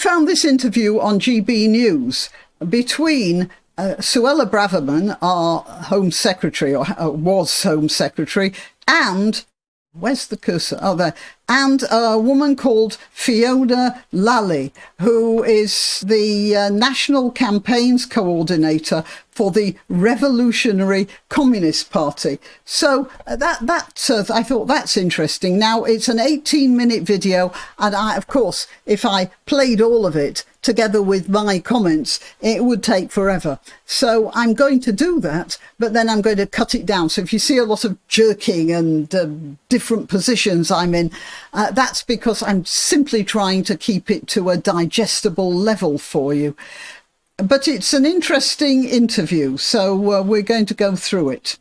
found this interview on GB News between Suella Braverman, our Home Secretary, or was Home Secretary, and, where's the cursor? Oh, there. And a woman called Fiona Lali, who is the National Campaigns Coordinator for the Revolutionary Communist Party. So I thought that's interesting. Now, it's an 18-minute video, and of course, if I played all of it together with my comments, it would take forever. So I'm going to do that, but then I'm going to cut it down. So if you see a lot of jerking and different positions I'm in, that's because I'm simply trying to keep it to a digestible level for you. But it's an interesting interview, so we're going to go through it.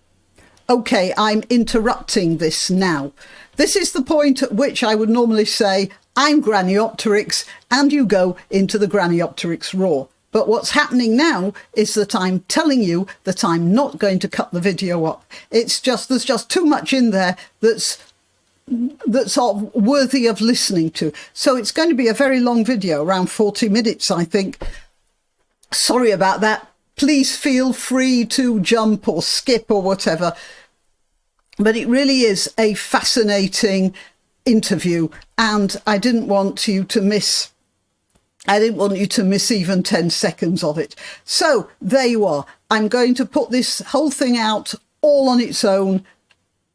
OK, I'm interrupting this now. This is the point at which I would normally say, I'm granniopteryx, and you go into the granniopteryx raw. But what's happening now is that I'm telling you that I'm not going to cut the video up. There's just too much in there that's worthy of listening to. So it's going to be a very long video, around 40 minutes, I think. Sorry about that. Please feel free to jump or skip or whatever. But it really is a fascinating interview, and I didn't want you to miss even 10 seconds of it. So there you are. I'm going to put this whole thing out all on its own,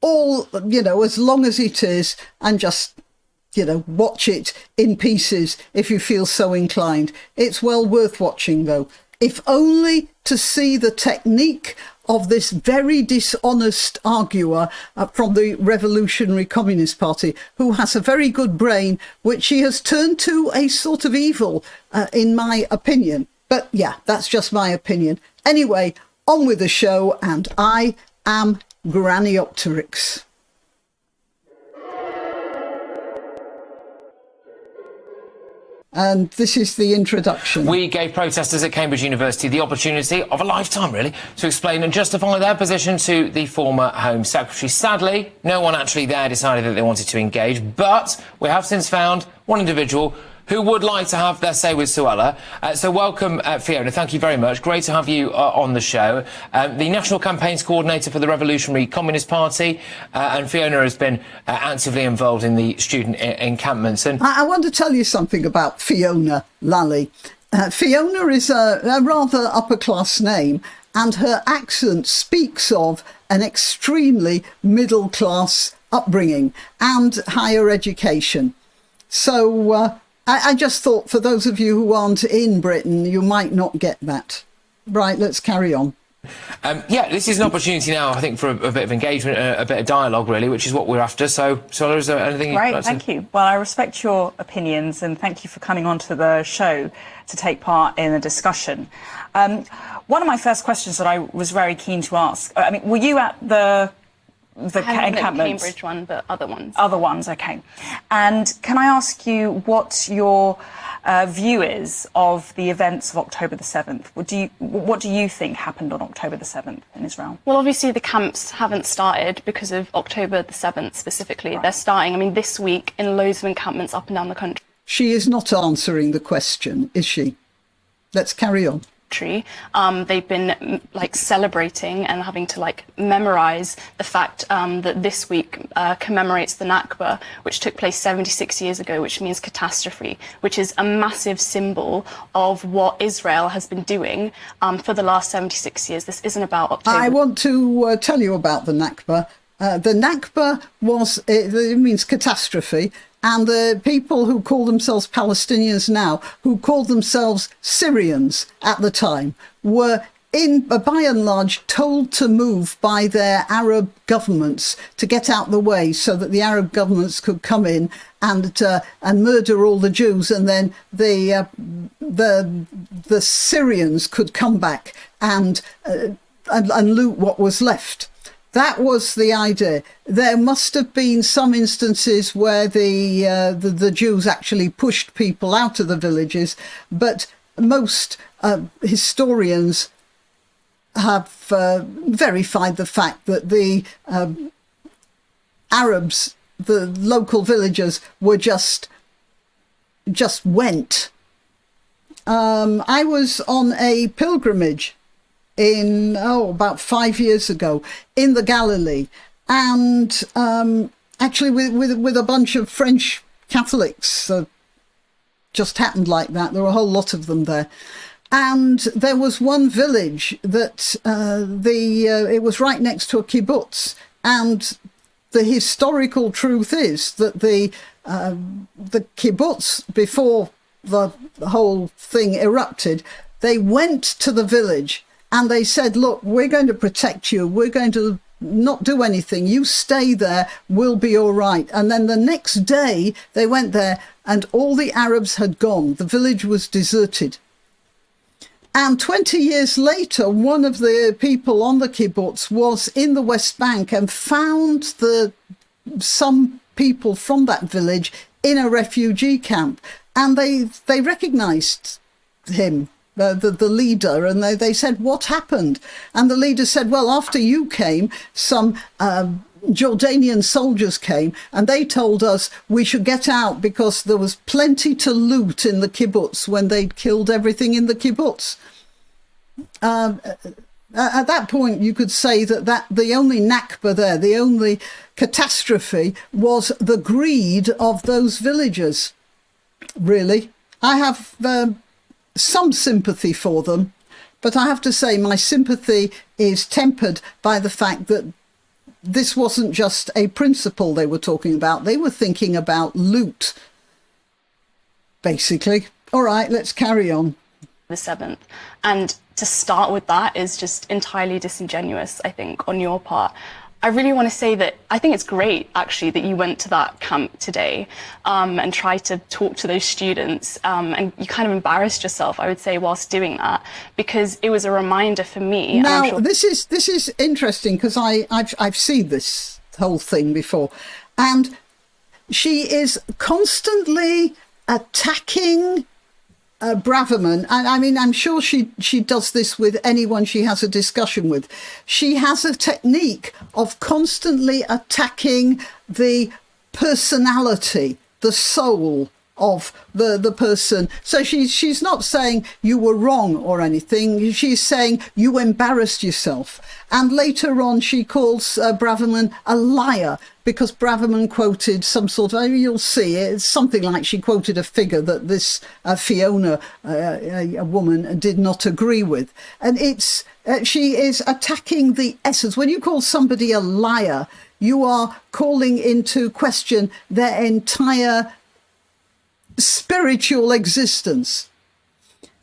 as long as it is, and just, watch it in pieces if you feel so inclined. It's well worth watching, though, if only to see the technique of this very dishonest arguer from the Revolutionary Communist Party, who has a very good brain, which he has turned to a sort of evil, in my opinion. But yeah, that's just my opinion. Anyway, on with the show, and I am Granniopteryx. And this is the introduction. We gave protesters at Cambridge University the opportunity of a lifetime, really, to explain and justify their position to the former Home Secretary. Sadly, no one actually there decided that they wanted to engage, but we have since found one individual who would like to have their say with Suella. So welcome, Fiona. Thank you very much. Great to have you on the show. The National Campaigns Coordinator for the Revolutionary Communist Party, and Fiona has been actively involved in the student encampments. And I want to tell you something about Fiona Lali. Fiona is a rather upper-class name, and her accent speaks of an extremely middle-class upbringing and higher education. So I just thought, for those of you who aren't in Britain, you might not get that. Right, let's carry on. Yeah, this is an opportunity now, I think, for a bit of engagement, a bit of dialogue, really, which is what we're after. So, is there anything you'd like to say? Thank you. Well, I respect your opinions, and thank you for coming onto the show to take part in a discussion. One of my first questions that I was very keen to ask, were you at the encampments? Cambridge one, but other ones. Other ones, okay. And can I ask you what your view is of the events of October the 7th? What do you think happened on October the 7th in Israel? Well, obviously the camps haven't started because of October the 7th specifically. Right. They're starting, this week in loads of encampments up and down the country. She is not answering the question, is she? Let's carry on. They've been celebrating and having to memorize the fact that this week commemorates the Nakba, which took place 76 years ago, which means catastrophe, which is a massive symbol of what Israel has been doing for the last 76 years. This isn't about October. I want to tell you about the Nakba. The Nakba it means catastrophe. And the people who call themselves Palestinians now, who called themselves Syrians at the time, were by and large told to move by their Arab governments to get out the way, so that the Arab governments could come in and murder all the Jews, and then the Syrians could come back and loot what was left. That was the idea. There must have been some instances where the Jews actually pushed people out of the villages, but most historians have verified the fact that the Arabs, the local villagers, were just went I was on a pilgrimage in, about 5 years ago in the Galilee, and actually with a bunch of French Catholics. Just happened like that. There were a whole lot of them there. And there was one village that it was right next to a kibbutz. And the historical truth is that the kibbutz, before the whole thing erupted, they went to the village and they said, look, we're going to protect you. We're going to not do anything. You stay there. We'll be all right. And then the next day they went there and all the Arabs had gone. The village was deserted. And 20 years later, one of the people on the kibbutz was in the West Bank and found some people from that village in a refugee camp. And they recognized him, the leader, and they said, what happened? And the leader said, well, after you came, some Jordanian soldiers came and they told us we should get out because there was plenty to loot in the kibbutz when they'd killed everything in the kibbutz. At that point, you could say that the only Nakba there, the only catastrophe, was the greed of those villagers. Really, I have some sympathy for them, but I have to say my sympathy is tempered by the fact that this wasn't just a principle they were talking about. They were thinking about loot, basically. All right, let's carry on. The 7th. And to start with that is just entirely disingenuous, I think, on your part. I really want to say that I think it's great, actually, that you went to that camp today and tried to talk to those students. And you kind of embarrassed yourself, I would say, whilst doing that, because it was a reminder for me. Now, sure this is interesting because I've seen this whole thing before. And she is constantly attacking Braverman, and I mean, I'm sure she does this with anyone she has a discussion with. She has a technique of constantly attacking the personality, the soul of the person. So she's not saying you were wrong or anything. She's saying you embarrassed yourself. And later on, she calls Braverman a liar because Braverman quoted some sort of, you'll see, it's something like she quoted a figure that this Fiona, a woman, did not agree with. And she is attacking the essence. When you call somebody a liar, you are calling into question their entire spiritual existence.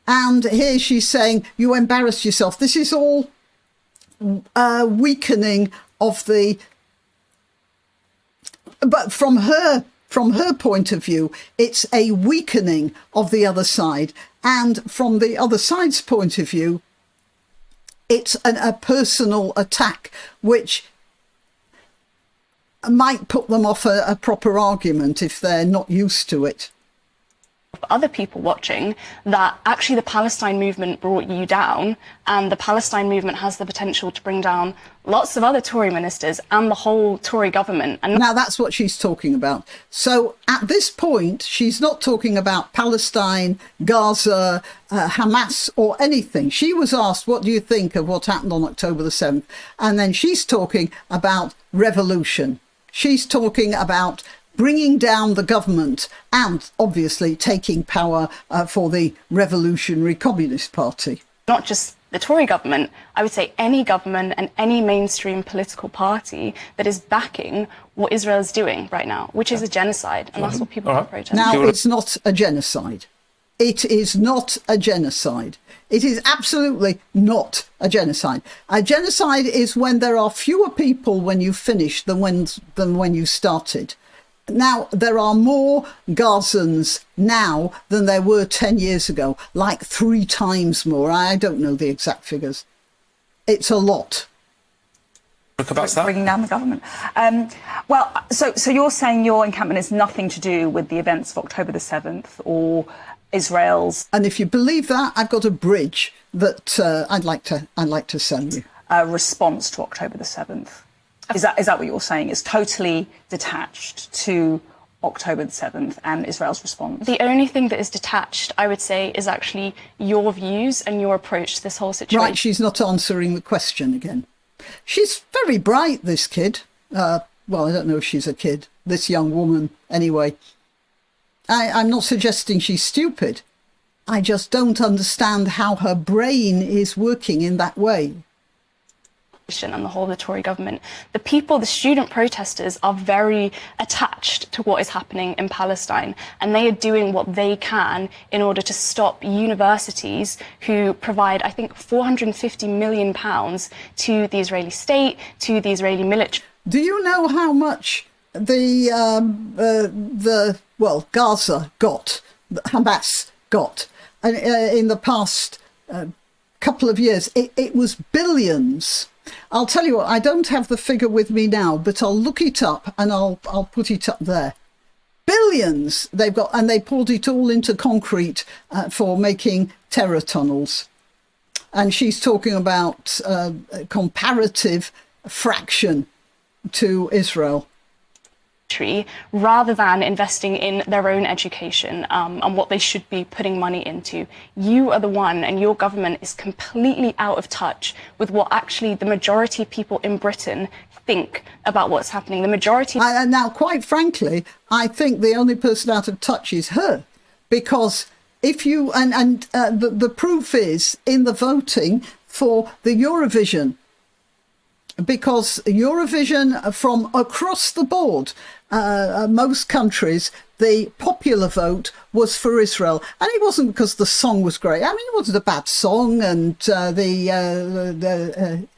And here she's saying, you embarrassed yourself. This is all weakening of the... But from her point of view, it's a weakening of the other side. And from the other side's point of view, it's a personal attack, which might put them off a proper argument if they're not used to it. Other people watching that actually the Palestine movement brought you down, and the Palestine movement has the potential to bring down lots of other Tory ministers and the whole Tory government. And now that's what she's talking about. So at this point, she's not talking about Palestine, Gaza, Hamas or anything. She was asked, what do you think of what happened on October the 7th? And then she's talking about revolution. She's talking about bringing down the government and obviously taking power for the Revolutionary Communist Party. Not just the Tory government, I would say any government and any mainstream political party that is backing what Israel is doing right now, which is a genocide, and that's what people are protesting. Now, it's not a genocide. It is not a genocide. It is absolutely not a genocide. A genocide is when there are fewer people when you finish than when you started. Now, there are more Gazans now than there were 10 years ago, like 3 times more. I don't know the exact figures. It's a lot. Bringing down the government. Well, so you're saying your encampment has nothing to do with the events of October the 7th or Israel's... And if you believe that, I've got a bridge that I'd like to sell you. Response to October the 7th. Is that what you're saying? It's totally detached to October the 7th and Israel's response? The only thing that is detached, I would say, is actually your views and your approach to this whole situation. Right, she's not answering the question again. She's very bright, this kid. Well, I don't know if she's a kid, this young woman, anyway. I'm not suggesting she's stupid. I just don't understand how her brain is working in that way. And the whole of the Tory government. The people, the student protesters, are very attached to what is happening in Palestine, and they are doing what they can in order to stop universities who provide, I think, £450 million to the Israeli state, to the Israeli military. Do you know how much Gaza got, Hamas got, and in the past couple of years? It was billions. I'll tell you what, I don't have the figure with me now, but I'll look it up and I'll put it up there. Billions they've got, and they poured it all into concrete for making terror tunnels. And she's talking about a comparative fraction to Israel. Rather than investing in their own education and what they should be putting money into. You are the one, and your government is completely out of touch with what actually the majority of people in Britain think about what's happening. The majority... Now, quite frankly, I think the only person out of touch is her, because if you... the proof is in the voting for the Eurovision, because Eurovision from across the board, most countries, the popular vote was for Israel. And it wasn't because the song was great. I mean, it wasn't a bad song. And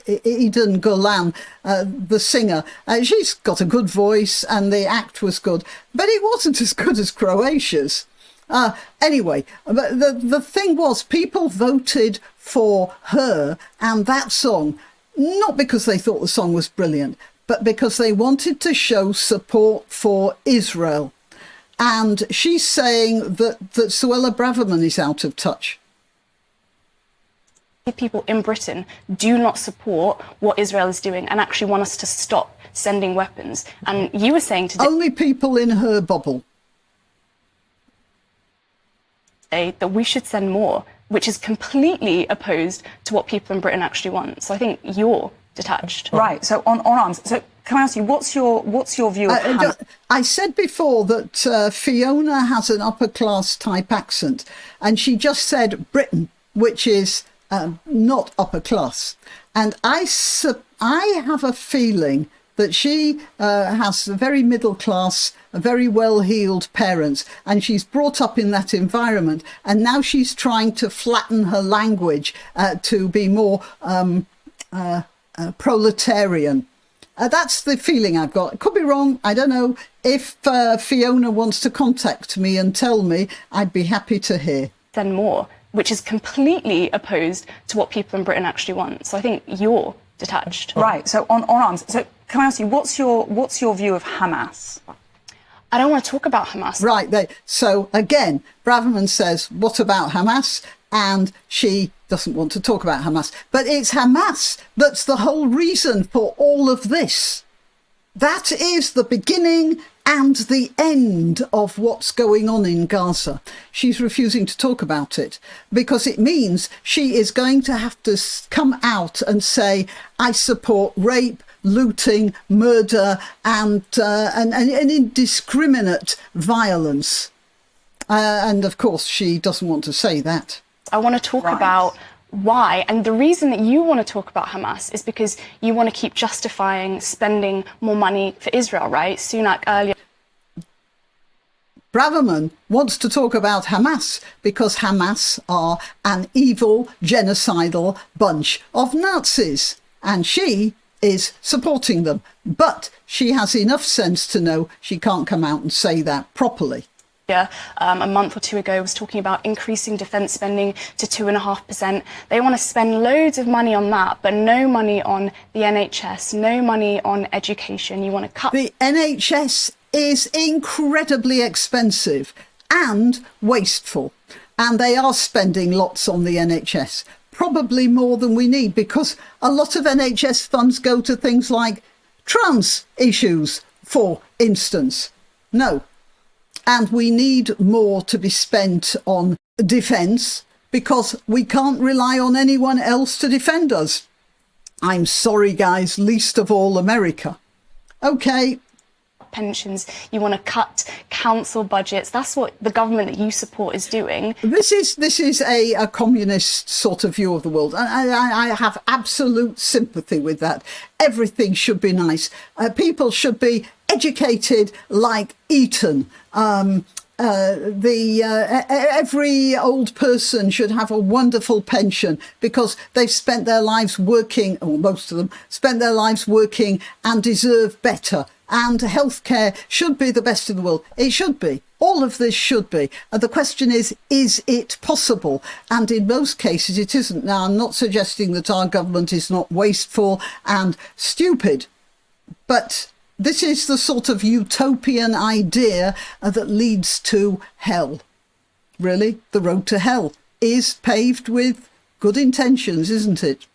Eden Golan, the singer, she's got a good voice and the act was good. But it wasn't as good as Croatia's. Anyway, the thing was, people voted for her and that song, not because they thought the song was brilliant, but because they wanted to show support for Israel. And she's saying that Suella Braverman is out of touch. People in Britain do not support what Israel is doing and actually want us to stop sending weapons. And you were saying today... Only people in her bubble. ...that we should send more, which is completely opposed to what people in Britain actually want. So I think you're detached. Right. So on arms. So can I ask you, what's your view of I said before that Fiona has an upper class type accent, and she just said Britain, which is not upper class. And I have a feeling that she has a very middle class, a very well-heeled parents, and she's brought up in that environment. And now she's trying to flatten her language to be more proletarian. That's the feeling I've got. It could be wrong. I don't know. If Fiona wants to contact me and tell me, I'd be happy to hear. Then more, which is completely opposed to what people in Britain actually want. So I think you're detached. Right. So on arms. So can I ask you, what's your view of Hamas? I don't want to talk about Hamas. Right. So again, Braverman says, what about Hamas? And she doesn't want to talk about Hamas. But it's Hamas that's the whole reason for all of this. That is the beginning and the end of what's going on in Gaza. She's refusing to talk about it because it means she is going to have to come out and say, I support rape, looting, murder, and indiscriminate violence. And of course, she doesn't want to say that. I want to talk about why. And the reason that you want to talk about Hamas is because you want to keep justifying spending more money for Israel, right? Sunak earlier. Braverman wants to talk about Hamas because Hamas are an evil, genocidal bunch of Nazis. And she is supporting them. But she has enough sense to know she can't come out and say that properly. A month or two ago was talking about increasing defence spending to 2.5%. They want to spend loads of money on that, but no money on the NHS, no money on education. You want to cut... The NHS is incredibly expensive and wasteful, and they are spending lots on the NHS, probably more than we need, because a lot of NHS funds go to things like trans issues, for instance. No. And we need more to be spent on defence because we can't rely on anyone else to defend us. I'm sorry, guys, least of all America. OK. Pensions, you want to cut council budgets. That's what the government that you support is doing. This is a communist sort of view of the world. I have absolute sympathy with that. Everything should be nice. People should be educated like Eton. Every old person should have a wonderful pension because they've spent their lives working, or most of them spent their lives working and deserve better. And healthcare should be the best in the world. It should be. All of this should be. And the question is it possible? And in most cases, it isn't. Now, I'm not suggesting that our government is not wasteful and stupid, but this is the sort of utopian idea that leads to hell. Really, the road to hell is paved with good intentions, isn't it?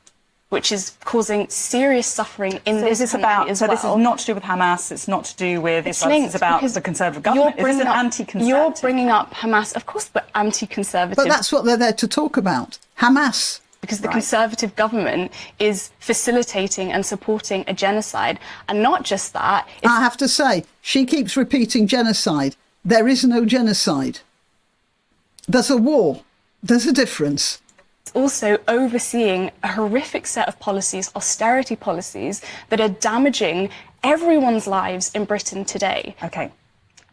Which is causing serious suffering in this country as well. So this is not to do with Hamas, it's not to do with Israel, it's about the Conservative government. Is this an anti-Conservative? You're bringing up Hamas, of course, but anti-Conservative. But that's what they're there to talk about, Hamas. Because the Conservative government is facilitating and supporting a genocide. And not just that. I have to say, she keeps repeating genocide. There is no genocide. There's a war. There's a difference. Also overseeing a horrific set of policies, austerity policies, that are damaging everyone's lives in Britain today. OK.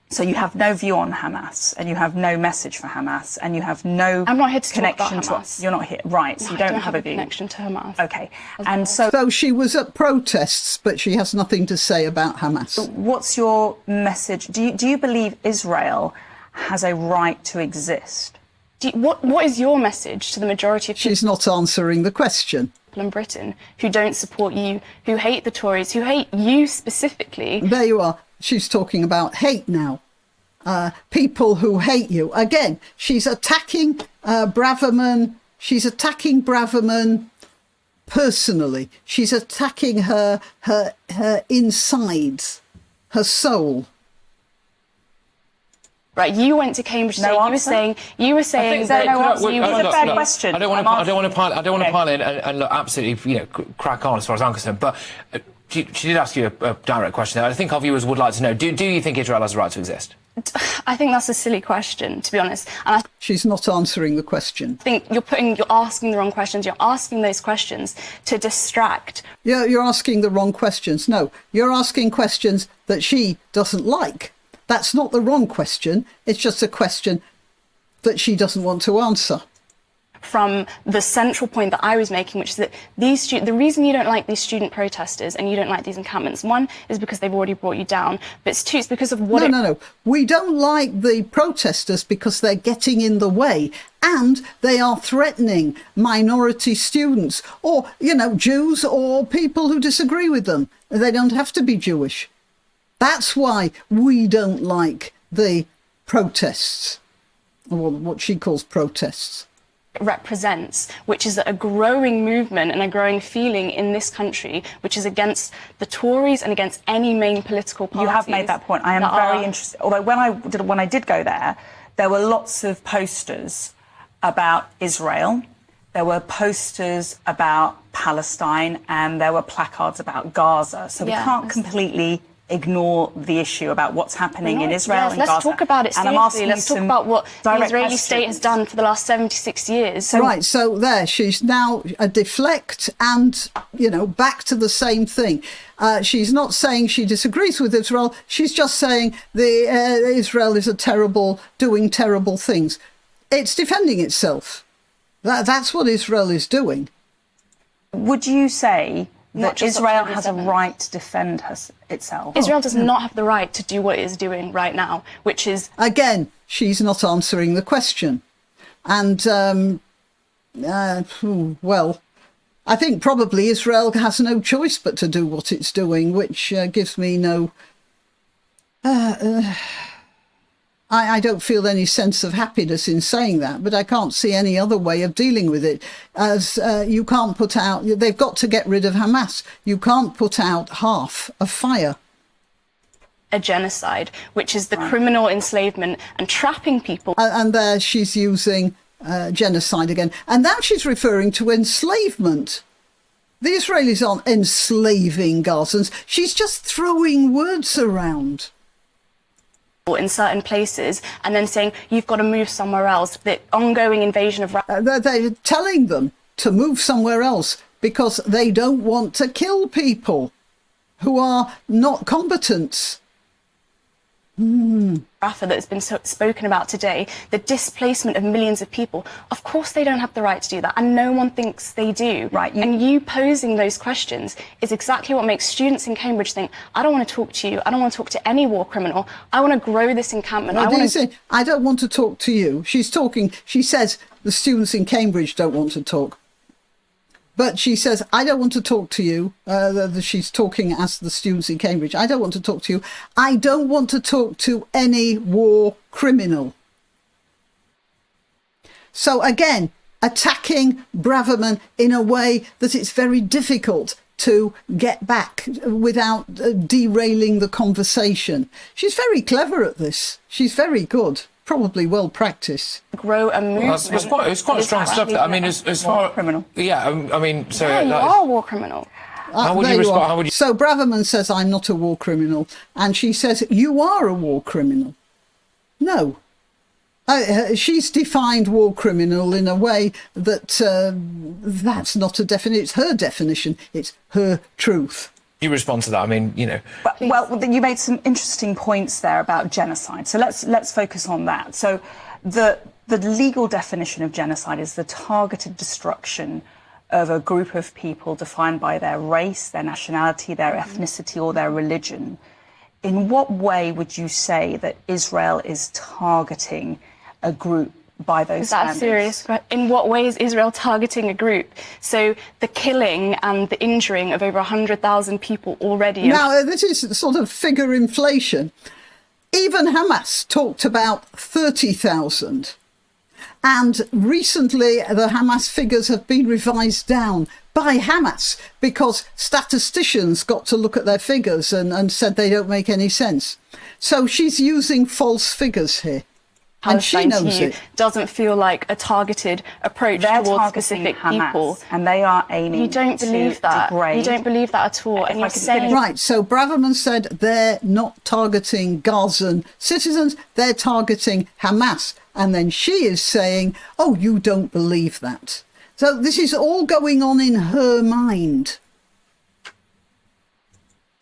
So you have no view on Hamas, and you have no message for Hamas, and you have no I'm not here to connection talk about Hamas. You're not here, right? So you don't have a view. Connection to Hamas. OK. And so she was at protests, but she has nothing to say about Hamas. What's your message? Do you believe Israel has a right to exist? What is your message to the majority of people? She's not answering the question. In Britain who don't support you, who hate the Tories, who hate you specifically. There you are. She's talking about hate now. People who hate you. Again, she's attacking Braverman. She's attacking Braverman personally. She's attacking her insides, her soul. Right, you went to Cambridge. No answer? You were saying that it's a fair question. I don't want to pile in and look, absolutely, crack on as far as I'm concerned. But she did ask you a direct question there. I think our viewers would like to know: Do you think Israel has a right to exist? I think that's a silly question, to be honest. And she's not answering the question. I think you're asking the wrong questions. You're asking those questions to distract. Yeah, you're asking the wrong questions. No, you're asking questions that she doesn't like. That's not the wrong question. It's just a question that she doesn't want to answer. From the central point that I was making, which is that the reason you don't like these student protesters and you don't like these encampments, one is because they've already brought you down, but two, it's because of what No. We don't like the protesters because they're getting in the way and they are threatening minority students or, Jews or people who disagree with them. They don't have to be Jewish. That's why we don't like the protests, or what she calls protests. Represents, which is a growing movement and a growing feeling in this country, which is against the Tories and against any main political parties. You have made that point. I am very interested. Although when I did go there were lots of posters about Israel. There were posters about Palestine, and there were placards about Gaza. So we can't completely ignore the issue about what's happening in Israel and Gaza. Let's talk about it seriously. Let's talk about what the Israeli state has done for the last 76 years. Right, so there, she's now a deflect and, back to the same thing. She's not saying she disagrees with Israel. She's just saying Israel is doing terrible things. It's defending itself. That's what Israel is doing. Would you say that Israel has a right to defend itself? Israel does not have the right to do what it is doing right now, which is... Again, she's not answering the question. And, well, I think probably Israel has no choice but to do what it's doing, which gives me no... I don't feel any sense of happiness in saying that, but I can't see any other way of dealing with it. As you can't put out, they've got to get rid of Hamas. You can't put out half a fire. a genocide, which is the criminal enslavement and trapping people. And there she's using genocide again. And now she's referring to enslavement. The Israelis aren't enslaving Gazans. She's just throwing words around. In certain places, and then saying you've got to move somewhere else. The ongoing invasion of they're telling them to move somewhere else because they don't want to kill people who are not combatants. Rafah that's been spoken about today, the displacement of millions of people. Of course they don't have the right to do that, and no one thinks they do. Right. And you posing those questions is exactly what makes students in Cambridge think, I don't want to talk to you, I don't want to talk to any war criminal, I want to grow this encampment. I don't want to talk to you. She says the students in Cambridge don't want to talk. But she says, I don't want to talk to you. She's talking as the students in Cambridge. I don't want to talk to you. I don't want to talk to any war criminal. So again, attacking Braverman in a way that it's very difficult to get back without derailing the conversation. She's very clever at this. She's very good. Probably well practiced. Grow a movement. It's quite strong stuff. I mean, as far criminal. Yeah, I mean, so Yeah, you are a war criminal. how would you respond? How would you? So Braverman says, I'm not a war criminal. And she says, you are a war criminal. No. She's defined war criminal in a way that that's not a definition. It's her definition. It's her truth. You respond to that. I mean, you know. Well, you made some interesting points there about genocide. So let's focus on that. So the legal definition of genocide is the targeted destruction of a group of people defined by their race, their nationality, their ethnicity, or their religion. In what way would you say that Israel is targeting a group by those standards? That's serious. In what way is Israel targeting a group? So the killing and the injuring of over 100,000 people already. Now, this is sort of figure inflation. Even Hamas talked about 30,000. And recently, the Hamas figures have been revised down by Hamas because statisticians got to look at their figures and said they don't make any sense. So she's using false figures here. And she knows it. Doesn't feel like a targeted approach towards specific Hamas, people. And they are aiming You don't believe to that. degrade. You don't believe that at all. And you're saying... Right, so Braverman said they're not targeting Gazan citizens, they're targeting Hamas. And then she is saying, oh, you don't believe that. So this is all going on in her mind.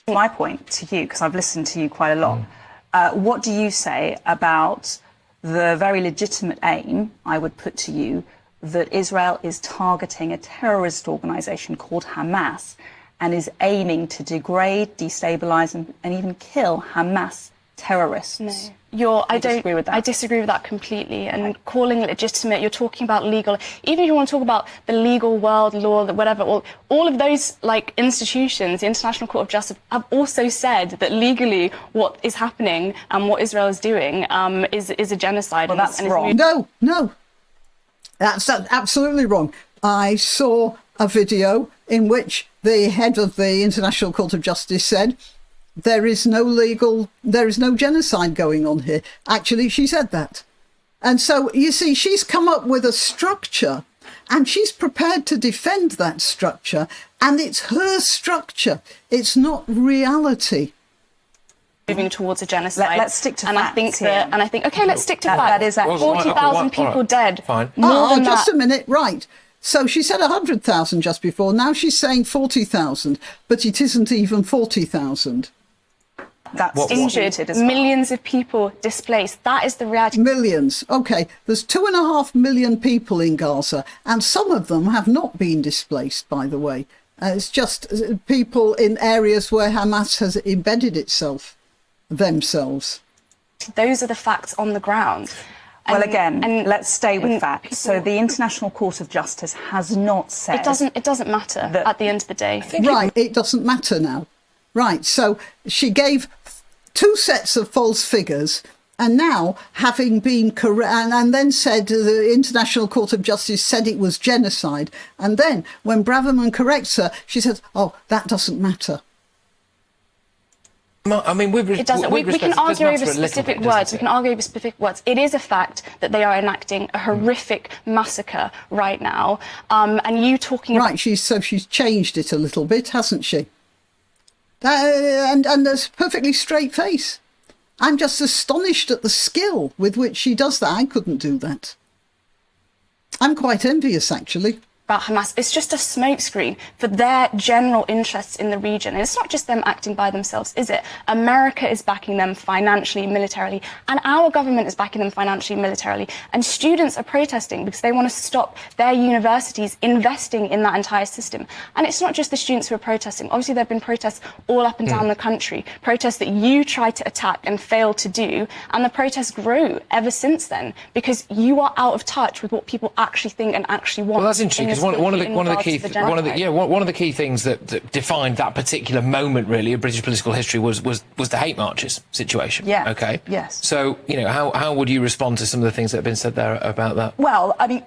My point to you, because I've listened to you quite a lot, what do you say about the very legitimate aim, I would put to you, that Israel is targeting a terrorist organisation called Hamas and is aiming to degrade, destabilise and even kill Hamas terrorists? No. I disagree with that. I disagree with that completely. And calling it legitimate, you're talking about legal. Even if you want to talk about the legal world, law, whatever, all of those like institutions, the International Court of Justice, have also said that legally what is happening and what Israel is doing is a genocide. Well, that's wrong. No, that's absolutely wrong. I saw a video in which the head of the International Court of Justice said, there is no genocide going on here. Actually, she said that. And so, you see, she's come up with a structure and she's prepared to defend that structure. And it's her structure. It's not reality. Moving towards a genocide. Let's stick to facts here. Okay, let's stick to facts. That is actually 40,000 people dead. Fine. More than just that. a minute. Right. So she said 100,000 just before. Now she's saying 40,000, but it isn't even 40,000. That's Injured, millions of people displaced. That is the reality. Millions. OK, there's 2.5 million people in Gaza, and some of them have not been displaced, by the way. It's just people in areas where Hamas has embedded themselves. Those are the facts on the ground. Well, again, let's stay with facts. So the International Court of Justice has not said... It doesn't matter at the end of the day. Right, it doesn't matter now. Right, so she gave 2 sets of false figures, and now, having been correct, and then said the International Court of Justice said it was genocide, and then when Braverman corrects her, she says, oh, that doesn't matter. I mean, it doesn't. We can argue over specific words. We can argue over specific words. It is a fact that they are enacting a horrific massacre right now. And you talking about... Right, she's changed it a little bit, hasn't she? And there's a perfectly straight face. I'm just astonished at the skill with which she does that. I couldn't do that. I'm quite envious, actually. About Hamas. It's just a smokescreen for their general interests in the region. And it's not just them acting by themselves, is it? America is backing them financially, militarily, and our government is backing them financially, militarily. And students are protesting because they want to stop their universities investing in that entire system. And it's not just the students who are protesting. Obviously, there have been protests all up and down the country, protests that you tried to attack and failed to do. And the protests grew ever since then because you are out of touch with what people actually think and actually want. Well, that's interesting. One of the key things that defined that particular moment, really, of British political history was the hate marches situation. Yeah. Okay. Yes. So, you know, how would you respond to some of the things that have been said there about that? Well, I mean,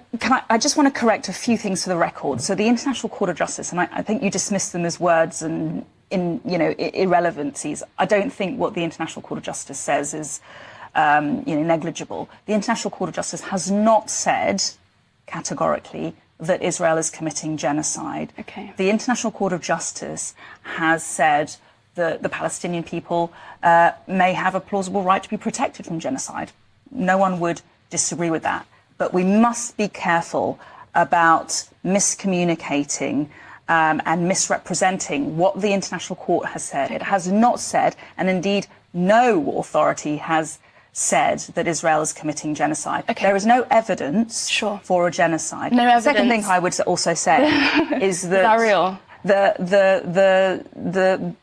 I just want to correct a few things for the record. So the International Court of Justice, and I think you dismissed them as words and irrelevancies. I don't think what the International Court of Justice says is negligible. The International Court of Justice has not said categorically that Israel is committing genocide. Okay. The International Court of Justice has said that the Palestinian people may have a plausible right to be protected from genocide. No one would disagree with that. But we must be careful about miscommunicating and misrepresenting what the International Court has said. It has not said, and indeed no authority has said, that Israel is committing genocide. Okay. There is no evidence for a genocide. No evidence. Second thing I would also say is that... Is that real?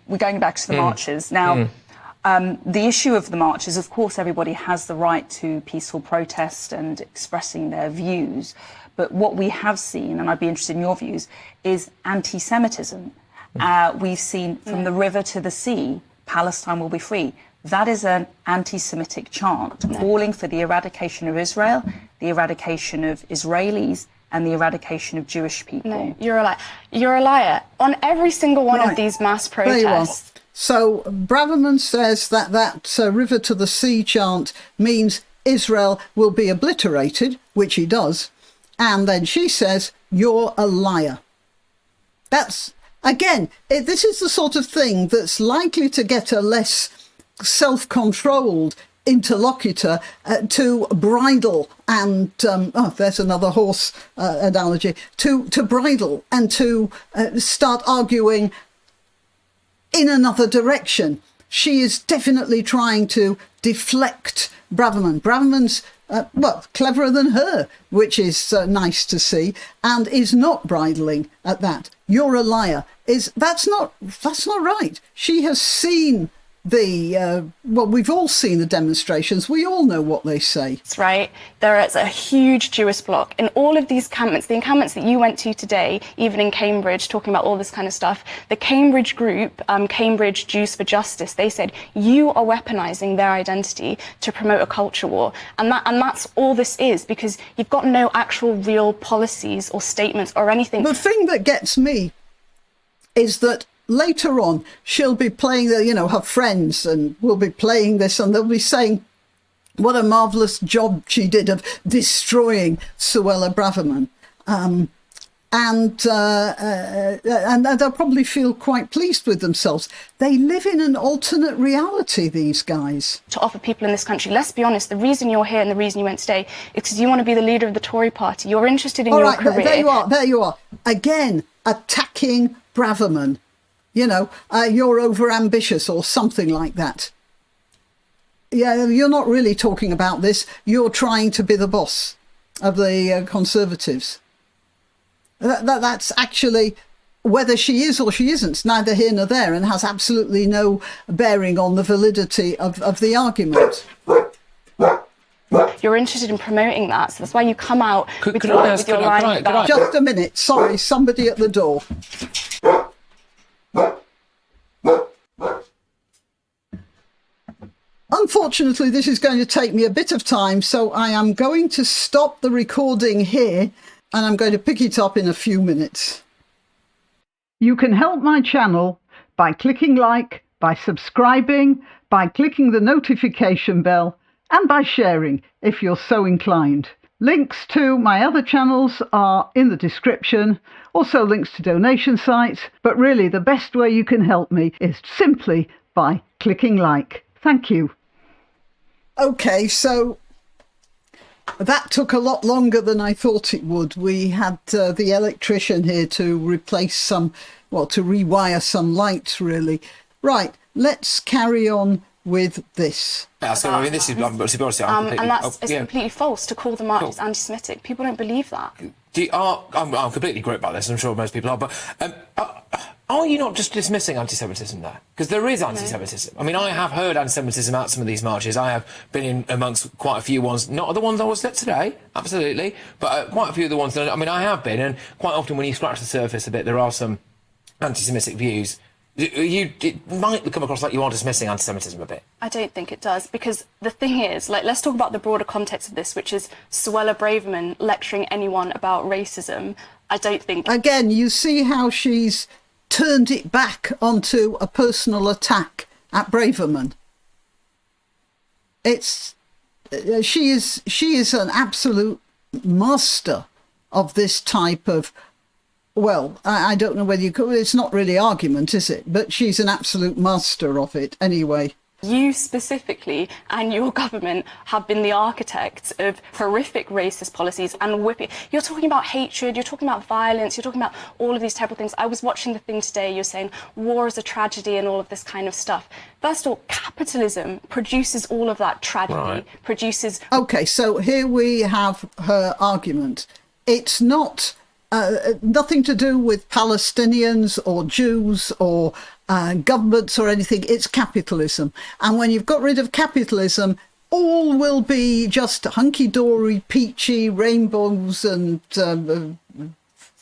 We're going back to the marches. Now, the issue of the marches, of course, everybody has the right to peaceful protest and expressing their views. But what we have seen, and I'd be interested in your views, is anti-Semitism. We've seen from the river to the sea, Palestine will be free. That is an anti-Semitic chant calling for the eradication of Israel, the eradication of Israelis, and the eradication of Jewish people. No, you're a liar. You're a liar. On every single one of these mass protests. So Braverman says that river to the sea chant means Israel will be obliterated, which he does. And then she says, you're a liar. That's, again, this is the sort of thing that's likely to get a less self-controlled interlocutor to bridle and there's another horse analogy, to bridle and to start arguing in another direction. She is definitely trying to deflect Braverman. Braverman's cleverer than her, which is nice to see, and is not bridling at that. You're a liar. That's not right. She has seen we've all seen the demonstrations. We all know what they say. That's right. There is a huge Jewish bloc in all of these encampments. The encampments that you went to today, even in Cambridge, talking about all this kind of stuff. The Cambridge group, Cambridge Jews for Justice, they said you are weaponizing their identity to promote a culture war, and that's all this is, because you've got no actual real policies or statements or anything. The thing that gets me is that later on, she'll be playing, her friends, and will be playing this, and they'll be saying what a marvellous job she did of destroying Suella Braverman. And they'll probably feel quite pleased with themselves. They live in an alternate reality, these guys. To offer people in this country, let's be honest, the reason you're here and the reason you went today is because you want to be the leader of the Tory party. You're interested in your career. There you are. Again, attacking Braverman. You're over-ambitious or something like that. Yeah, you're not really talking about this. You're trying to be the boss of the Conservatives. That's actually, whether she is or she isn't, neither here nor there, and has absolutely no bearing on the validity of the argument. You're interested in promoting that, so that's why you come out with your line. Just a minute. Sorry, somebody at the door. Unfortunately, this is going to take me a bit of time, so I am going to stop the recording here, and I'm going to pick it up in a few minutes. You can help my channel by clicking like, by subscribing, by clicking the notification bell, and by sharing if you're so inclined. Links to my other channels are in the description, also links to donation sites, but really the best way you can help me is simply by clicking like. Thank you. Okay, so that took a lot longer than I thought it would. We had the electrician here to replace to rewire some lights, really. Right, let's carry on with this. Yeah, so I mean, this is and that's completely false to call the marches anti-Semitic. People don't believe that. I'm completely great about this. I'm sure most people are, but are you not just dismissing anti-Semitism there? Because there is anti-Semitism. I mean, I have heard anti-Semitism at some of these marches. I have been in amongst quite a few ones, not the ones I was at today, absolutely, but quite a few of the ones that I have been, and quite often when you scratch the surface a bit, there are some anti-Semitic views. It might come across like you are dismissing anti-Semitism a bit. I don't think it does, because the thing is, let's talk about the broader context of this, which is Suella Braverman lecturing anyone about racism. I don't think... Again, you see how she's turned it back onto a personal attack at Braverman. She is an absolute master of this type of... Well, I don't know whether you could... It's not really argument, is it? But she's an absolute master of it anyway. You specifically and your government have been the architects of horrific racist policies and whipping. You're talking about hatred, you're talking about violence, you're talking about all of these terrible things. I was watching the thing today, you're saying war is a tragedy and all of this kind of stuff. First of all, capitalism produces all of that tragedy, produces... OK, so here we have her argument. It's not... nothing to do with Palestinians or Jews or governments or anything. It's capitalism. And when you've got rid of capitalism, all will be just hunky-dory, peachy, rainbows and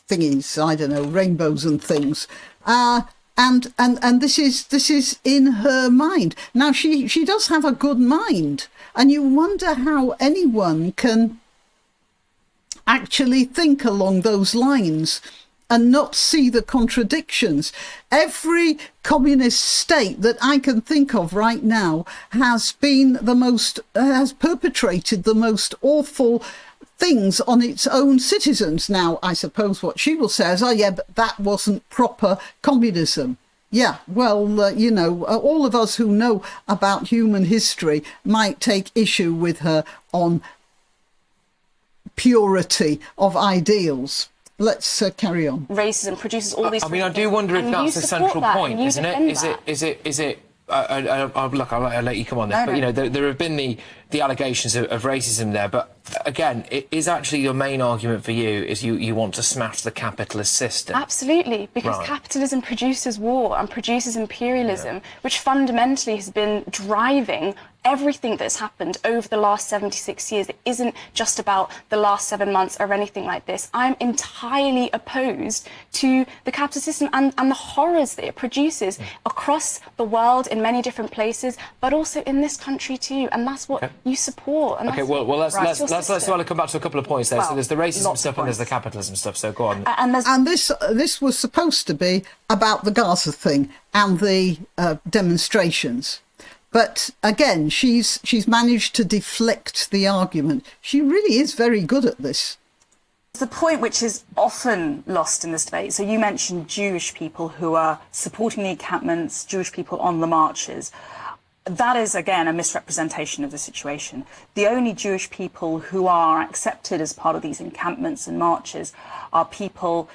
thingies. I don't know, rainbows and things. And this is in her mind. Now, she does have a good mind. And you wonder how anyone can actually think along those lines and not see the contradictions. Every communist state that I can think of right now has perpetrated the most awful things on its own citizens. Now, I suppose what she will say is, oh yeah, but that wasn't proper communism. Yeah, well, all of us who know about human history might take issue with her on purity of ideals. Let's carry on. Racism produces all these... I mean, I do wonder if that's the central point, isn't it? Is it? Look, I'll let you come on there. No. But, there have been the allegations of racism there. But, again, it is actually your main argument for you is you want to smash the capitalist system. Absolutely, because capitalism produces war and produces imperialism, which fundamentally has been driving everything that's happened over the last 76 years. It isn't just about the last 7 months or anything like this. I'm entirely opposed to the capitalist system and the horrors that it produces across the world in many different places, but also in this country too. And that's what you support. And let's come back to a couple of points there. So there's the racism stuff and there's the capitalism stuff. So go on. And this was supposed to be about the Gaza thing and the demonstrations. But again, she's managed to deflect the argument. She really is very good at this. The point which is often lost in this debate, so you mentioned Jewish people who are supporting the encampments, Jewish people on the marches. That is, again, a misrepresentation of the situation. The only Jewish people who are accepted as part of these encampments and marches are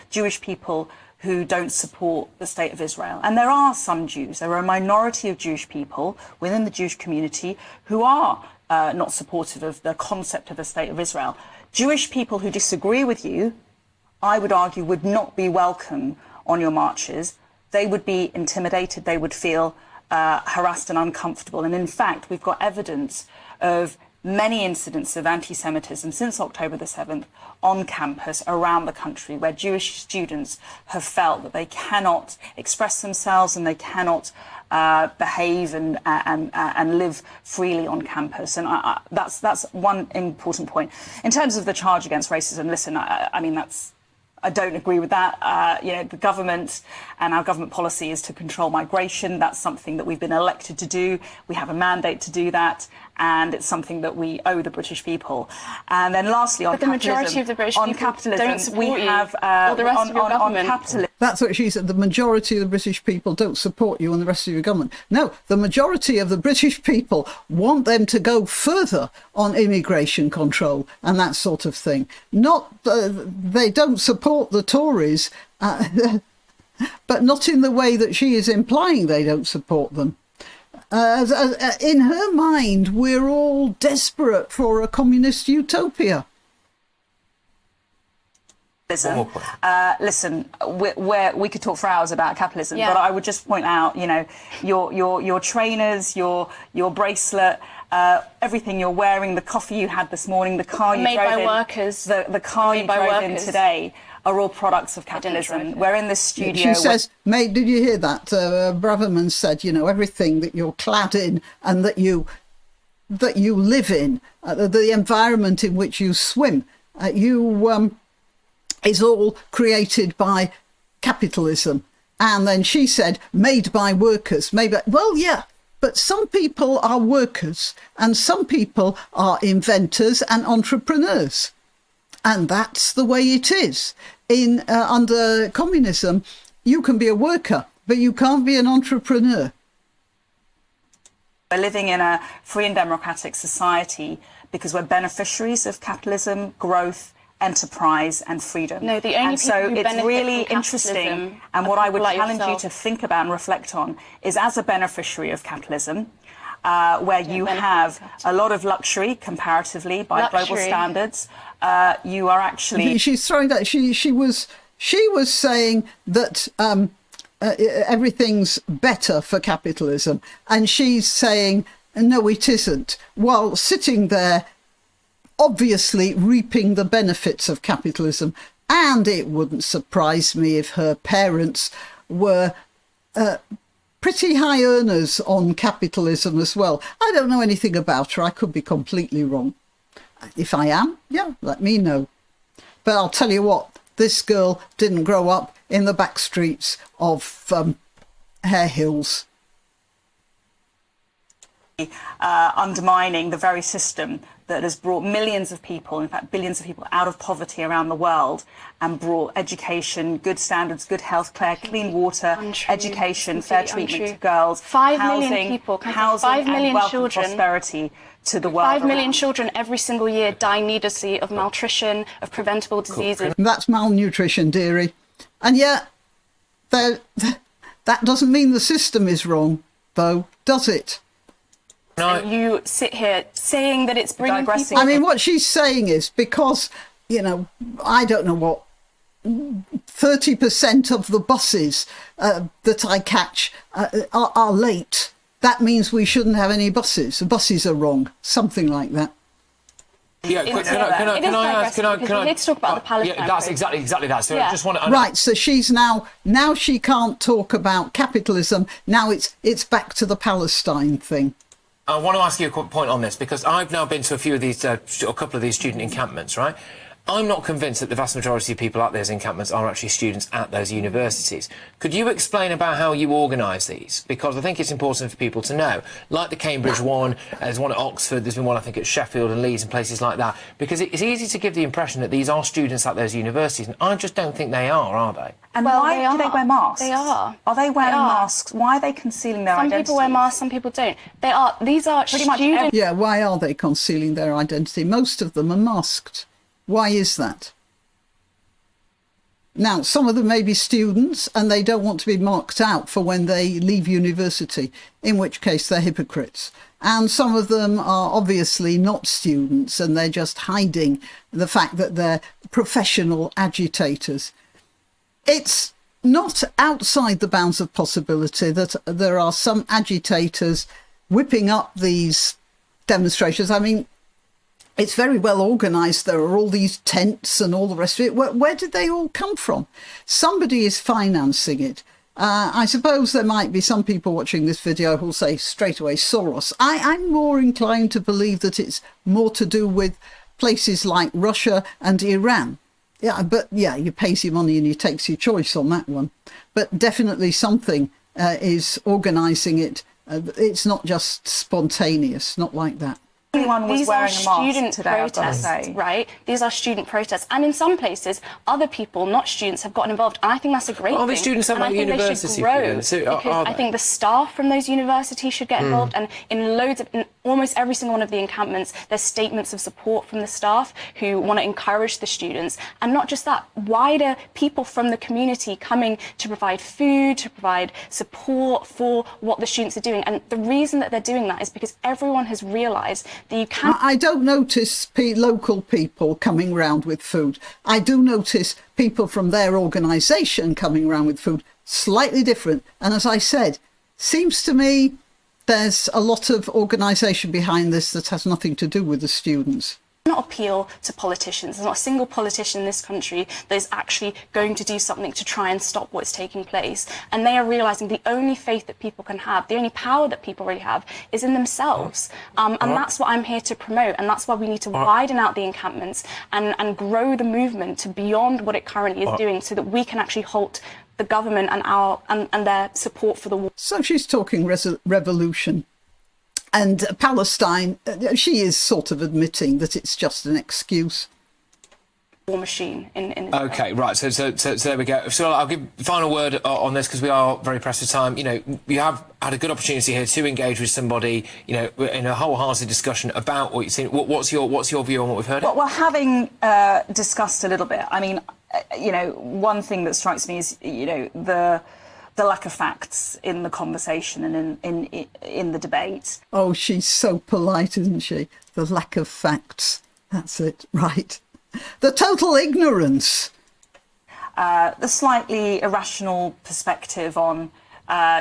Jewish people who don't support the state of Israel. And there are some Jews, there are a minority of Jewish people within the Jewish community who are not supportive of the concept of a state of Israel. Jewish people who disagree with you, I would argue, would not be welcome on your marches. They would be intimidated, they would feel harassed and uncomfortable. And in fact, we've got evidence of many incidents of anti-Semitism since October the 7th on campus around the country, where Jewish students have felt that they cannot express themselves and they cannot behave and live freely on campus. And that's one important point. In terms of the charge against racism, listen, I mean, that's I don't agree with that. You know, the government and our government policy is to control migration. That's something that we've been elected to do. We have a mandate to do that, and it's something that we owe the British people. And then lastly, on capitalism, the majority of the British people capitalism, don't support we have or the rest of your government. capitalism. That's what she said. The majority of the British people don't support you and the rest of your government. No, the majority of the British people want them to go further on immigration control and that sort of thing. Not, they don't support the Tories, but not in the way that she is implying they don't support them. In her mind, we're all desperate for a communist utopia. Listen, we could talk for hours about capitalism, but I would just point out, you know, your trainers, your bracelet, everything you're wearing, the coffee you had this morning, the car you drove in, the car you drove in today, are all products of capitalism. We're in this studio. She says, mate, did you hear that? Braverman said, you know, everything that you're clad in and that you live in, the environment in which you swim, is all created by capitalism. And then she said, made by workers. Maybe, well, yeah, but some people are workers and some people are inventors and entrepreneurs. And that's the way it is. Under communism, you can be a worker, but you can't be an entrepreneur. We're living in a free and democratic society because we're beneficiaries of capitalism, growth, enterprise and freedom. No, the only so it's really interesting, and what I would challenge you to think about and reflect on is, as a beneficiary of capitalism, where you have a lot of luxury comparatively by global standards, you are actually... She's throwing that. She was saying that everything's better for capitalism, and she's saying no, it isn't, while sitting there obviously reaping the benefits of capitalism. And it wouldn't surprise me if her parents were pretty high earners on capitalism as well. I don't know anything about her. I could be completely wrong. If I am, yeah, let me know. But I'll tell you what, this girl didn't grow up in the back streets of Hare Hills. Undermining the very system that has brought millions of people, in fact billions of people, out of poverty around the world and brought education, good standards, good health care, clean water, education, fair treatment to girls, 5 million people, housing 5 million and wealth children, and prosperity to the world. 5 million children every single year die needlessly of malnutrition, of preventable diseases. That's malnutrition, dearie. And yet, that doesn't mean the system is wrong, though, does it? And you sit here saying that it's bringing people... I mean, what she's saying is because, you know, I don't know what, 30% of the buses that I catch are late. That means we shouldn't have any buses. The buses are wrong, something like that. Yeah, can I ask? Let's talk about the Palestine. Yeah, that's exactly that. So I just want to... Right, so she's now she can't talk about capitalism. Now it's back to the Palestine thing. I want to ask you a quick point on this, because I've now been to a few of these, a couple of these student encampments, right? I'm not convinced that the vast majority of people at those encampments are actually students at those universities. Could you explain about how you organise these? Because I think it's important for people to know. Like the Cambridge one, there's one at Oxford, there's been one I think at Sheffield and Leeds and places like that. Because it's easy to give the impression that these are students at those universities, and I just don't think they are they? And why do they wear masks? They are. Are they wearing masks? Why are they concealing their identity? Some people wear masks, some people don't. These are pretty much students. Yeah, why are they concealing their identity? Most of them are masked. Why is that? Now, some of them may be students and they don't want to be marked out for when they leave university, in which case they're hypocrites. And some of them are obviously not students and they're just hiding the fact that they're professional agitators. It's not outside the bounds of possibility that there are some agitators whipping up these demonstrations. I mean, it's very well organised. There are all these tents and all the rest of it. Where did they all come from? Somebody is financing it. I suppose there might be some people watching this video who'll say straight away Soros. I'm more inclined to believe that it's more to do with places like Russia and Iran. Yeah, but yeah, you pays your money and you takes your choice on that one. But definitely something is organising it. It's not just spontaneous, not like that. Everyone was These are wearing a mask student today, I've got to protests, say. right? These are student protests, and in some places, other people, not students, have gotten involved, and I think that's a great thing. Are these students at and I the think university? they should grow, So because I think the staff from those universities should get involved, and in almost every single one of the encampments, there's statements of support from the staff who want to encourage the students, and not just that, wider people from the community coming to provide food, to provide support for what the students are doing. And the reason that they're doing that is because everyone has realised that you can't. I don't notice local people coming round with food. I do notice people from their organisation coming round with food, slightly different. And as I said, seems to me there's a lot of organisation behind this that has nothing to do with the students. Not appeal to politicians. There's not a single politician in this country that is actually going to do something to try and stop what's taking place. And they are realising the only faith that people can have, the only power that people really have, is in themselves. And that's what I'm here to promote. And that's why we need to widen out the encampments and grow the movement to beyond what it currently is doing, so that we can actually halt the government and their support for the war. So she's talking revolution. And Palestine, she is sort of admitting that it's just an excuse. War machine in Okay, right. So there we go. So I'll give the final word on this, because we are very pressed for time. You know, you have had a good opportunity here to engage with somebody, you know, in a wholehearted discussion about what you've seen. What's your view on what we've heard? Well, having discussed a little bit, I mean, you know, one thing that strikes me is, you know, the lack of facts in the conversation and in the debate. Oh, she's so polite, isn't she? The lack of facts. That's it, right. The total ignorance. The slightly irrational perspective on,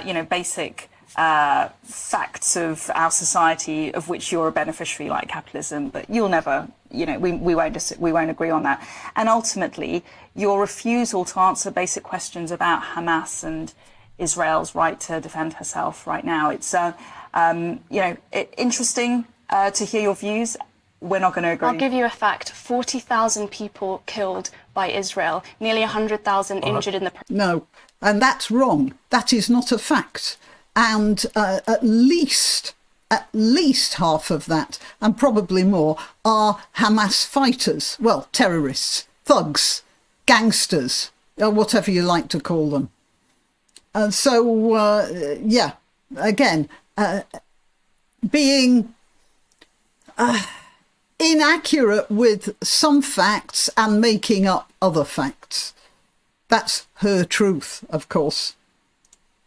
you know, basic facts of our society, of which you're a beneficiary, like capitalism, but you'll never, you know, we won't agree on that. And ultimately, your refusal to answer basic questions about Hamas and Israel's right to defend herself right now. It's, you know, interesting to hear your views. We're not going to agree. I'll give you a fact. 40,000 people killed by Israel, nearly 100,000 injured in the... No, and that's wrong. That is not a fact. And at least half of that, and probably more, are Hamas fighters. Well, terrorists, thugs, gangsters, or whatever you like to call them. And so, yeah, again, being inaccurate with some facts and making up other facts. That's her truth, of course.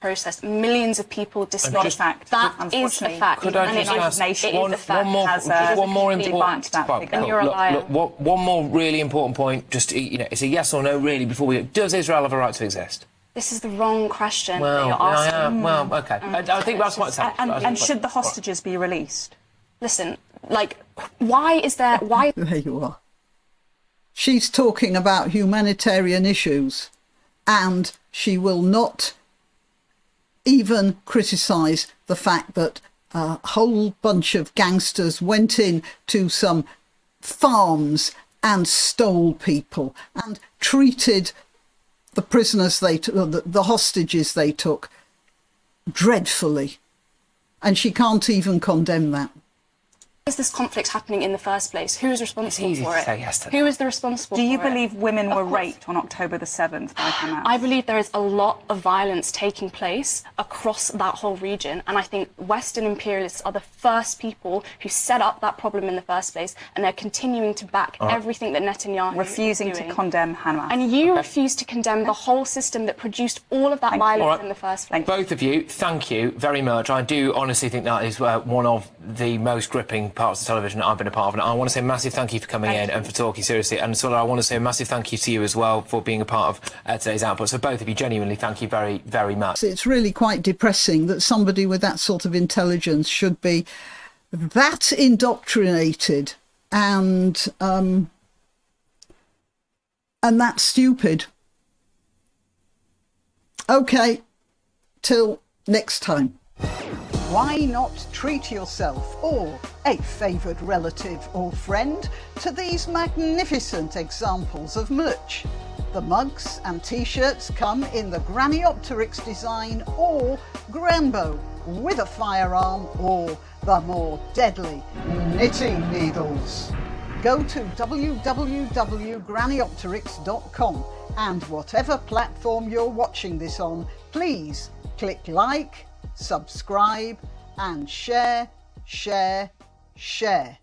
Process. Millions of people dismissed. Not a fact. That is a fact. Could I just ask one more important point? And you're a liar. Look, one more really important point. Just, you know, it's a yes or no, really. Before we go, does Israel have a right to exist? This is the wrong question that Well, you're asking. well, okay. I think that's quite sad. And should the hostages be released? Listen, like, why? There you are. She's talking about humanitarian issues, and she will not even criticise the fact that a whole bunch of gangsters went in to some farms and stole people and treated the prisoners the hostages they took dreadfully. And she can't even condemn that. Why is this conflict happening in the first place? Who is responsible for it? Say yes to that. Who is the responsible for it? Do you believe women were raped on October the 7th by Hamas? I believe there is a lot of violence taking place across that whole region, and I think Western imperialists are the first people who set up that problem in the first place, and they're continuing to back everything that Netanyahu refusing is doing. to condemn Hamas. And you refuse to condemn the whole system that produced all of that violence in the first place. Both of you, thank you very much. I do honestly think that is one of the most gripping parts of television that I've been a part of, and I want to say a massive thank you for coming in and for talking seriously, and so I want to say a massive thank you to you as well for being a part of today's output. So both of you, genuinely thank you very, very much. It's really quite depressing that somebody with that sort of intelligence should be that indoctrinated and that stupid. Okay, till next time. Why not treat yourself or a favoured relative or friend to these magnificent examples of merch? The mugs and t-shirts come in the granniopteryx design or Granbo with a firearm or the more deadly knitting needles. Go to www.granniopteryx.com and whatever platform you're watching this on, please click like, subscribe and share, share, share.